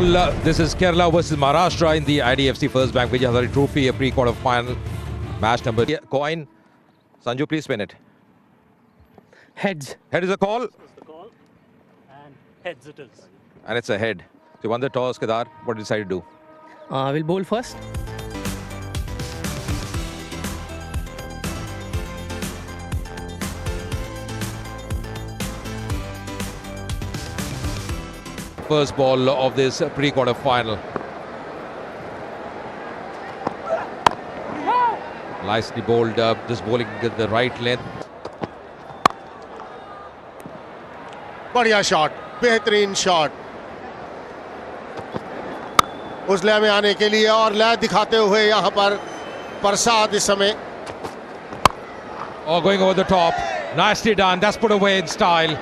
ball. This is Kerala versus Maharashtra in the IDFC First Bank Vijay Hazare Trophy, a pre-quarter final match number. Coin. Sanju, please spin it. Heads. Head is a call. That's the call. And heads it is. And it's a head. So you won the toss, Kedar. What did you decide to do? We'll bowl first. First ball of this pre-quarter final. Nicely bowled up, just bowling at the right length. बढ़िया shot, बेहतरीन shot उस लय में आने के लिए और लय दिखाते हुए यहाँ पर प्रसाद इस समय. Oh, going over the top. Nicely done. That's put away in style.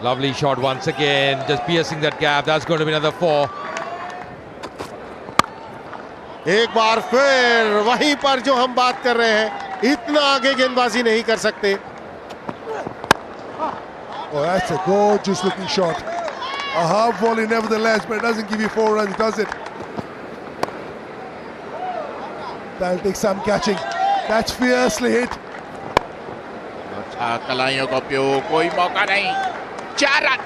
Lovely shot once again. Just piercing that gap. That's going to be another 4. एक बार फिर वहीं पर जो हम बात कर रहे हैं, इतना आगे गेंदबाजी नहीं कर सकते. Oh, that's a gorgeous looking shot. A half volley nevertheless, but it doesn't give you 4 runs, does it? That'll take some catching. That's fiercely hit. अच्छा कलाइयों का उपयोग, कोई मौका नहीं. 4 रन.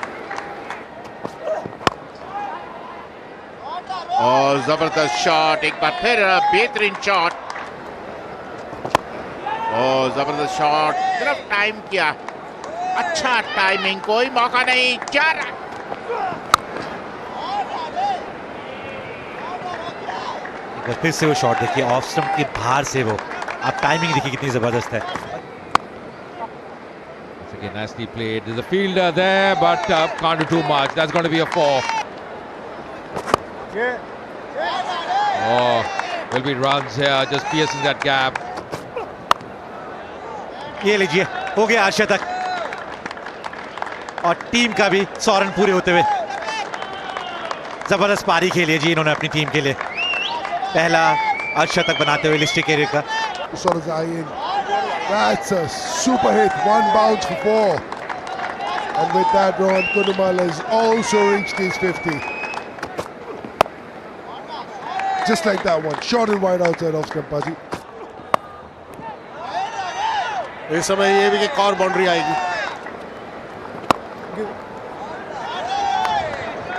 और जबरदस्त शॉट, एक बार फिर बेहतरीन शॉट. और जबरदस्त शॉट, सिर्फ टाइम किया. अच्छा टाइमिंग, कोई मौका नहीं. 4 रन. फिर से वो शॉट देखिए, ऑफ स्टंप के बाहर से वो. आप टाइमिंग देखिए कितनी जबरदस्त है. Again, nicely played. There's a fielder there, but can't do too much. That's going to be a 4. Oh, will be runs here, just piercing that gap. ये लीजिए, हो गया अर्शतक. और टीम का भी 100 रन पूरे होते हुए. जबरदस्त पारी खेली है जी इन्होंने अपनी टीम के लिए. पहला अर्शतक बनाते हुए लिस्टिक एरिया का. That's a super hit, 1 bounce for 4. And with that, Rohan Kunumal has also reached his 50. Just like that one, shot it wide outside off stump, Baji. इस समय ये भी एक और बाउंड्री आएगी.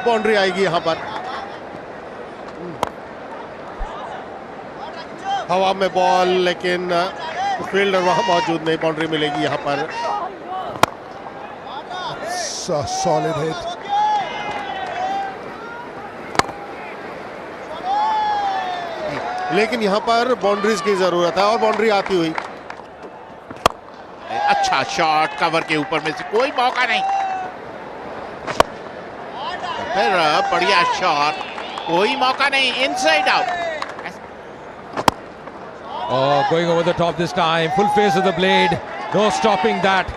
बाउंड्री आएगी यहाँ पर. हवा में बॉल, लेकिन फील्डर वहां मौजूद नहीं. बाउंड्री मिलेगी यहाँ पर. It's a solid hit. लेकिन यहाँ पर बाउंड्रीज की जरूरत है और बाउंड्री आती हुई. अच्छा शॉट, कवर के ऊपर में से कोई मौका नहीं. फिर बढ़िया शॉट, कोई मौका नहीं. Inside out. Oh, going over the top this time. Full face of the blade. No stopping that.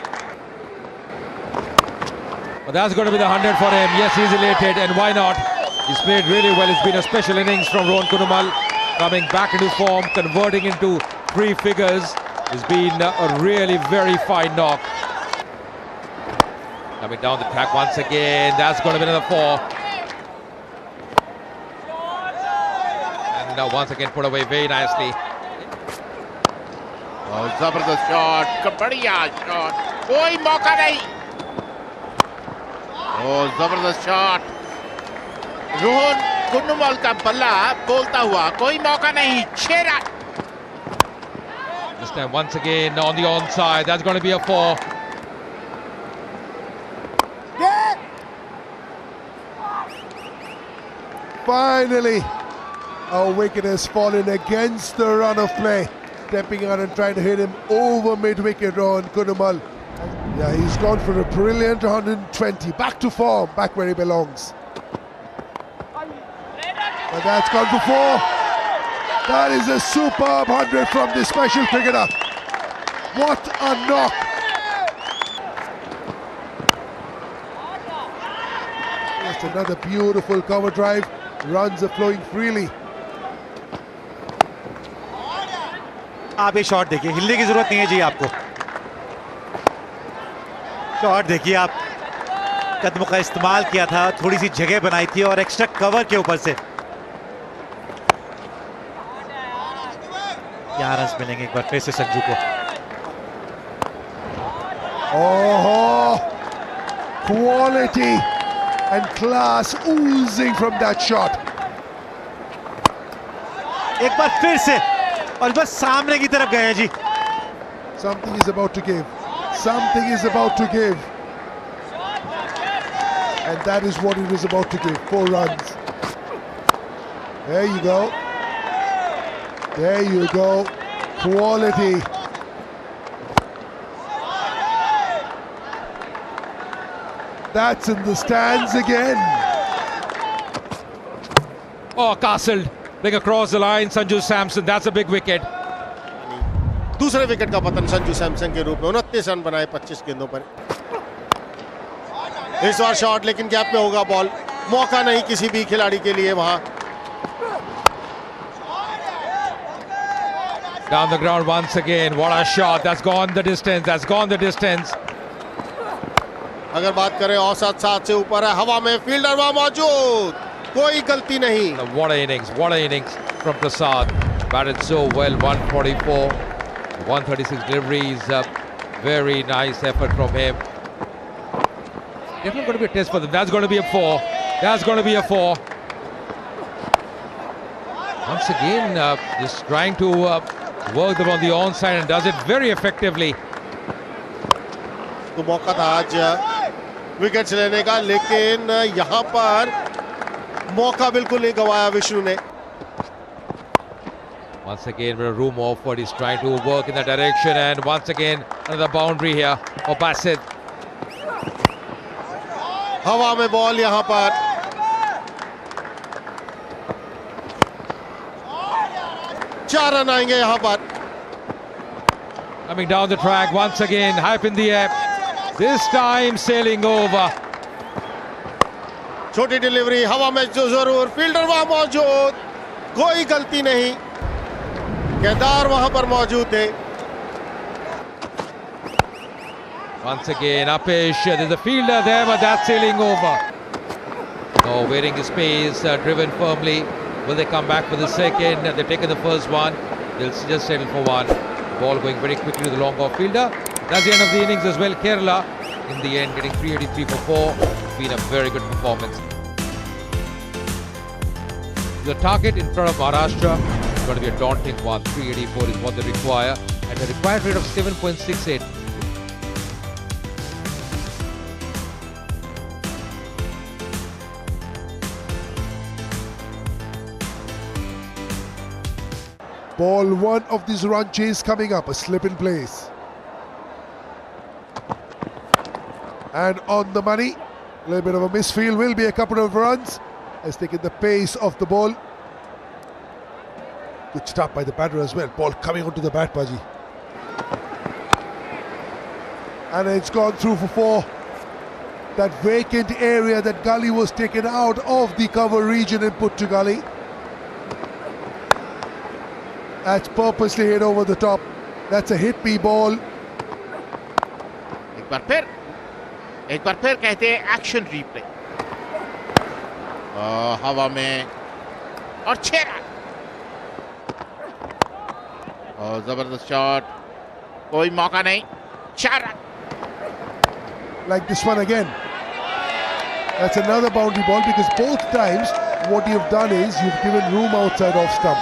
But that's going to be the 100 for him. Yes, he's elated, and why not? He's played really well. It's been a special innings from Rohan Kunumal. Coming back into form, converting into 3 figures. It's been a really very fine knock. Coming down the track once again. That's going to be another 4. And now once again put away very nicely. और जबरदस्त shot, बढ़िया shot, कोई मौका नहीं. और जबरदस्त shot. Rohan कुनुमल का बल्ला बोलता हुआ, कोई मौका नहीं. 6 run. This time once again on the onside. That's going to be a 4. Finally, a wicket has fallen against the run of play. Stepping out and trying to hit him over mid-wicket, Rohan Kunumal. Yeah, he's gone for a brilliant 120. Back to form, back where he belongs. And that's gone for 4. That is a superb 100 from this special cricketer. What a knock. Just another beautiful cover drive. Runs are flowing freely. आप ये shot देखिए, हिलने की जरूरत नहीं है जी आपको. Shot देखिए आप, कदमों का इस्तेमाल किया था, थोड़ी सी जगह बनाई थी और एक्स्ट्रा कवर के ऊपर से 11 रन मिलेंगे एक बार फिर से संजू को। Oh, quality and class oozing from that shot. एक बार फिर से और बस सामने की तरफ गए जी। Something is about to give. Something is about to give. And that is what it was about to give. 4 runs. There you go. There you go. Quality. That's in the stands again. Oh, castled. Big across the line, Sanju Samson. That's a big wicket. दूसरे wicket का पतन संजू सैमसन के रूप में 29 run बनाए 25 गेंदों पर। इस बार शॉट लेकिन गैप में होगा बॉल, मौका नहीं किसी भी खिलाड़ी के लिए वहां। Down the ground once again. What a shot. That's gone the distance. That's gone the distance. अगर बात करें औसत 7 से ऊपर है, हवा में फील्डर वहां मौजूद, कोई गलती नहीं। What an innings. What an innings from Prasad. Batted so well. 144, 136 deliveries. Very nice effort from him. Definitely going to be a test for them. That's going to be a 4. That's going to be a 4. Once again, just trying to work them on the onside and does it very effectively. तो मौका था आज wickets लेने का, लेकिन यहां पर मौका बिल्कुल नहीं गवाया विष्णु ने। Once again, with a room offered, he's trying to work in that direction, and once again, another boundary here for Bassett. हवा में बॉल यहां पर, चार रन आएंगे यहां पर। Coming down the track once again, hype in the air. This time sailing over. छोटी delivery हवा में जो जरूर, फील्डर वहां मौजूद, कोई गलती नहीं, केदार वहां पर मौजूद थे। Once again, Apesh, there's a fielder there, but that's sailing over. Oh, waiting his pace, driven firmly. Will they come back for the second? They've taken the first one. They'll just settle for one. Ball going very quickly to the long off fielder. That's the end of the innings as well. Kerala, in the end, getting 383 for 4. It's been a very good performance. The target in front of Maharashtra is going to be a daunting one. 384 is what they require, and a required rate of 7.68. Ball 1 of this run chase coming up, a slip in place. And on the money, a little bit of a misfield, will be a couple of runs. Has taken the pace of the ball. Good stop by the batter as well. Ball coming onto the bat, Baji. And it's gone through for 4. That vacant area, that gully was taken out of the cover region and put to gully. That's purposely hit over the top. That's a hit me ball. एक बार फिर कहते हैं action replay. हवा में और 6 run. और जबरदस्त shot, कोई मौका नहीं, 4 run. Like this one again. That's another boundary ball, because both times what you've done is you've given room outside off stump.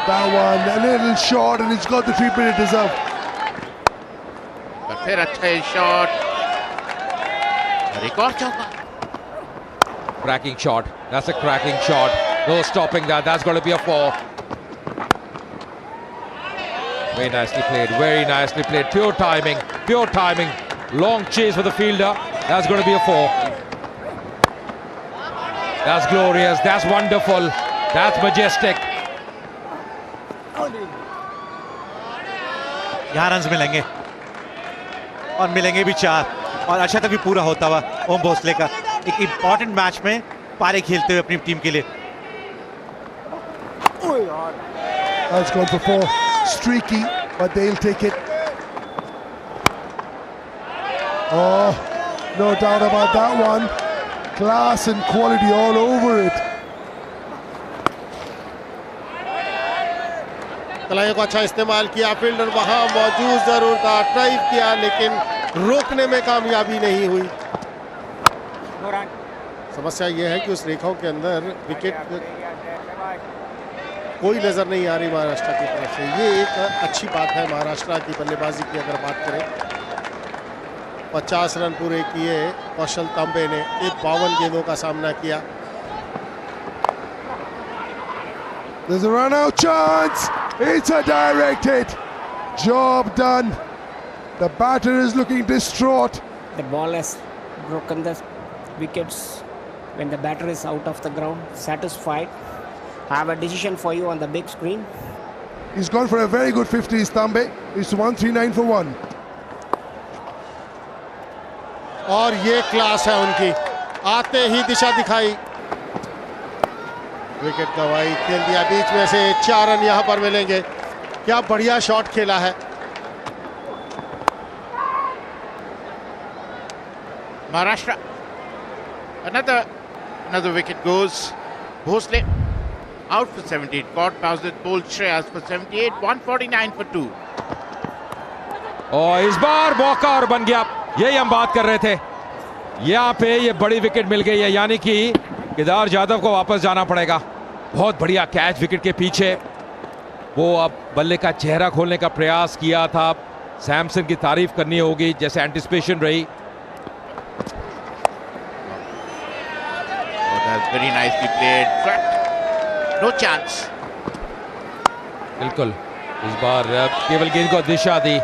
That one a little short, and it's got the treatment it deserved. फिर अच्छा shot और एक और चौका। Cracking shot. That's a cracking shot. No stopping that. That's got to be a 4. Very nicely played. Very nicely played. Pure timing. Pure timing. Long chase for the fielder. That's going to be a 4. That's glorious. That's wonderful. That's majestic. यहाँ run मिलेंगे और मिलेंगे भी 4, और अच्छा तक भी पूरा होता हुआ ओम भोसले का एक इंपॉर्टेंट मैच में पारे खेलते हुए अपनी टीम के लिए। That's gone for 4. Streaky, but they'll take it. Oh, No doubt about that one. Class and quality all over it. कलाइयों को अच्छा इस्तेमाल किया, फील्डर वहां मौजूद जरूर था, ड्राइव किया लेकिन रोकने में कामयाबी नहीं हुई। समस्या यह है कि उस रेखाओं के अंदर विकेट कोई नजर नहीं आ रही महाराष्ट्र की तरफ से। ये एक अच्छी बात है महाराष्ट्र की बल्लेबाजी की अगर बात करें। 50 रन पूरे किए कौशल तांबे ने, 52 गेंदों का सामना किया। There's a run out chance. It's a direct hit. Job done. The batter is looking distraught. The ball has broken the wickets when the batter is out of the ground. Satisfied. I have a decision for you on the big screen. He's gone for a very good 50s, Tambe. It's 139 for 1. और ये class है उनकी, आते ही दिशा दिखाई, wicket गंवाई, खेल दिया बीच में से। 4 रन यहां पर मिलेंगे। क्या बढ़िया शॉट खेला है। Maharashtra. Another wicket goes. Bhosle out for 78. Caught Bowser bowled Shreyas for 78. 149 for 2. और इस बार मौका और बन गया, यही हम बात कर रहे थे। यहाँ पे ये बड़ी विकेट मिल गई है, यानी कि केदार जाधव को वापस जाना पड़ेगा। बहुत बढ़िया कैच विकेट के पीछे। वो अब बल्ले का चेहरा खोलने का प्रयास किया था। सैमसन की तारीफ करनी होगी, जैसे एंटिसिपेशन रही। That's very nicely played. But no chance. बिल्कुल, इस बार केवल गेंद को दिशा दी।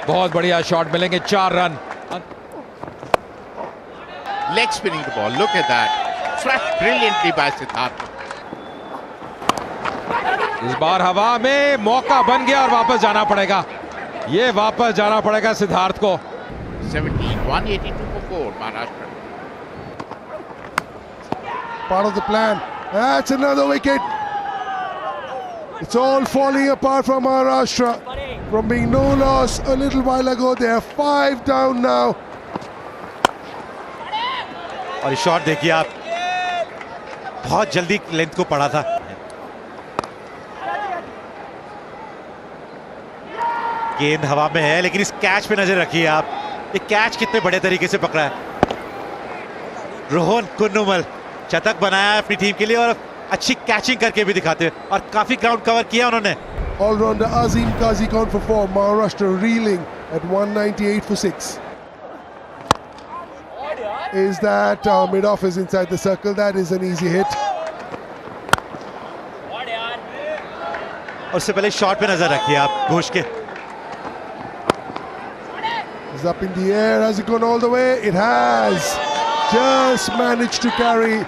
बहुत बढ़िया शॉट मिलेंगे, 4 run. Leg spinning the ball. Look at that. Smashed brilliantly by Siddharth. इस बार हवा में मौका बन गया और वापस जाना पड़ेगा। ये वापस जाना पड़ेगा सिद्धार्थ को। 17. 182 for 4. Maharashtra. Part of the plan. That's another wicket. It's all falling apart from Maharashtra. From being no loss a little while ago, they are 5 down now. और ये शॉट देखिए आप, बहुत जल्दी लेंथ को पड़ा था। गेंद हवा में है, लेकिन इस कैच पे नजर रखिए आप, ये कैच कितने बड़े तरीके से पकड़ा है। रोहन कुन्नुमल शतक बनाया है अपनी टीम के लिए और अच्छी कैचिंग करके भी दिखाते हैं, और काफी ग्राउंड कवर किया उन्होंने। All-rounder Azim Kazi gone for 4. Maharashtra reeling at 198 for 6. Is that mid-off is inside the circle? That is an easy hit. और उससे पहले शॉट पे नजर रखिए आप घोष के। It's up in the air. Has it gone all the way? It has. Just managed to carry.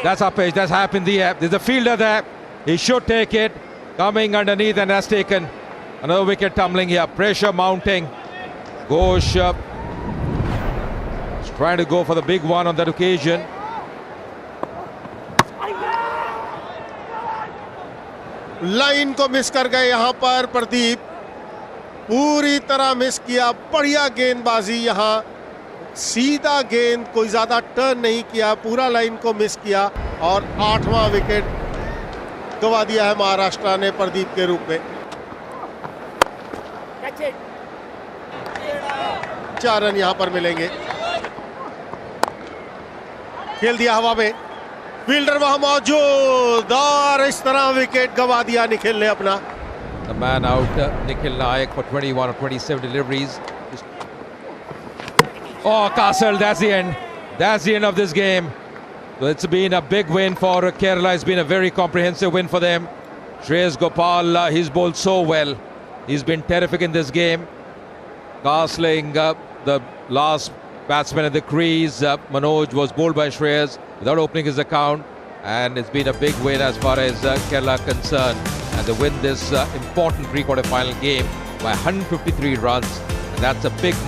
That's up pitch, that's happened in the air. There's a fielder there. He should take it. Coming underneath and has taken another wicket tumbling here. Pressure mounting. Ghosh is trying to go for the big one on that occasion. Line को miss कर गए यहां पर प्रदीप, पूरी तरह miss किया। बढ़िया गेंदबाजी, यहां सीधा गेंद, कोई ज्यादा टर्न नहीं किया, पूरा लाइन को मिस किया और 8वां विकेट गवा दिया है महाराष्ट्र ने प्रदीप के रूप में। 4 रन यहां पर मिलेंगे। खेल दिया हवा में, फील्डर वहां मौजूद और इस तरह विकेट गवा दिया निखिल ने अपना। The man out, Nikhil Nayak, for 21 or 27 deliveries. Oh, Castle, that's the end. That's the end of this game. So it's been a big win for Kerala. It's been a very comprehensive win for them. Shreyas Gopal, he's bowled so well. He's been terrific in this game. Castling, the last batsman at the crease, Manoj, was bowled by Shreyas without opening his account. And it's been a big win as far as Kerala concerned. And they win this important pre-quarter final game by 153 runs. And that's a big mark.